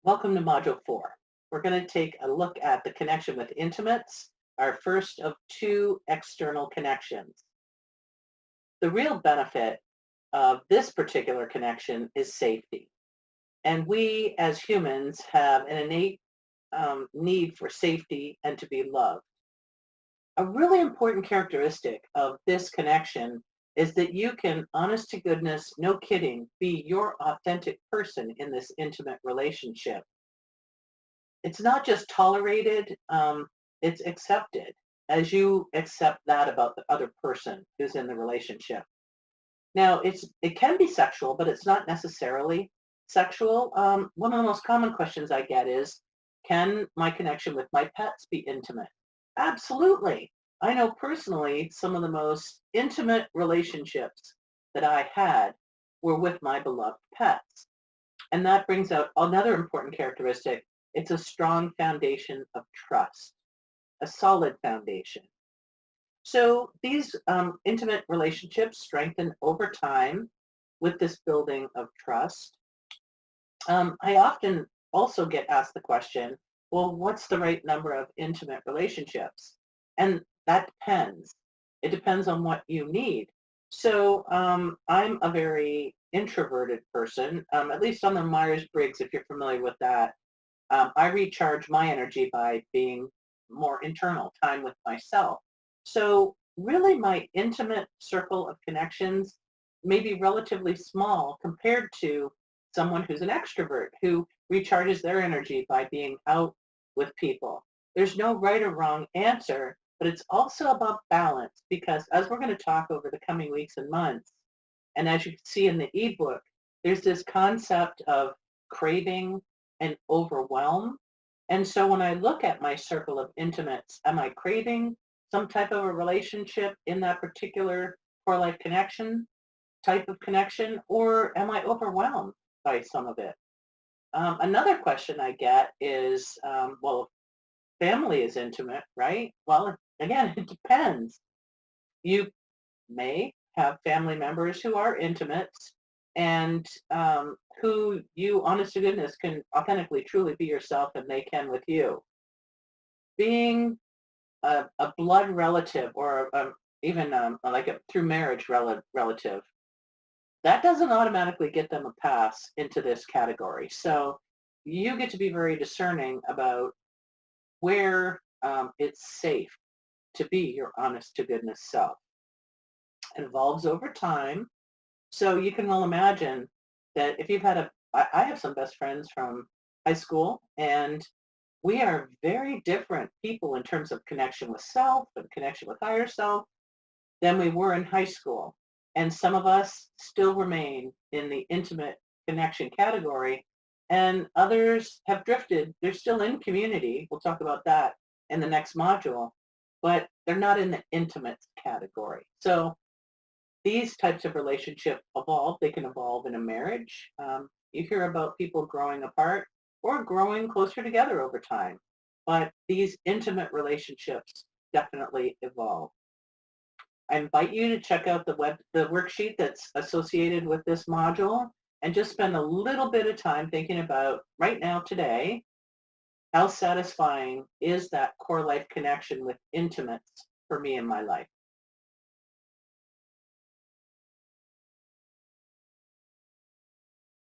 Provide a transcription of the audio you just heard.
Welcome to Module 4. We're going to take a look at the connection with intimates, our first of two external connections. The real benefit of this particular connection is safety. And we as humans have an innate need for safety and to be loved. A really important characteristic of this connection is that you can, honest to goodness, no kidding, be your authentic person in this intimate relationship. It's not just tolerated, it's accepted as you accept that about the other person who's in the relationship. Now, it can be sexual, but it's not necessarily sexual. One of the most common questions I get is, can my connection with my pets be intimate? Absolutely. I know personally some of the most intimate relationships that I had were with my beloved pets. And that brings out another important characteristic. It's a strong foundation of trust, a solid foundation. So these intimate relationships strengthen over time with this building of trust. I often also get asked the question, well, what's the right number of intimate relationships? And that depends. It depends on what you need. So I'm a very introverted person, at least on the Myers-Briggs, if you're familiar with that. I recharge my energy by being more internal, time with myself. So really my intimate circle of connections may be relatively small compared to someone who's an extrovert who recharges their energy by being out with people. There's no right or wrong answer, but it's also about balance because as we're going to talk over the coming weeks and months, and as you can see in the ebook, there's this concept of craving and overwhelm. And so when I look at my circle of intimates, am I craving some type of a relationship in that particular core life connection, type of connection, or am I overwhelmed by some of it? Another question I get is, well, family is intimate, right? Well, again, it depends. You may have family members who are intimates and who you, honest to goodness, can authentically, truly be yourself and they can with you. Being a blood relative or even like a through marriage relative, that doesn't automatically get them a pass into this category. So you get to be very discerning about where it's safe to be your honest to goodness self. It evolves over time. So you can well imagine that if you've had I have some best friends from high school, and we are very different people in terms of connection with self and connection with higher self than we were in high school. And some of us still remain in the intimate connection category, and others have drifted. They're still in community. We'll talk about that in the next module, but they're not in the intimate category. So these types of relationship evolve. They can evolve in a marriage. You hear about people growing apart or growing closer together over time, but these intimate relationships definitely evolve. I invite you to check out the worksheet that's associated with this module and just spend a little bit of time thinking about right now today, how satisfying is that core life connection with intimates for me in my life?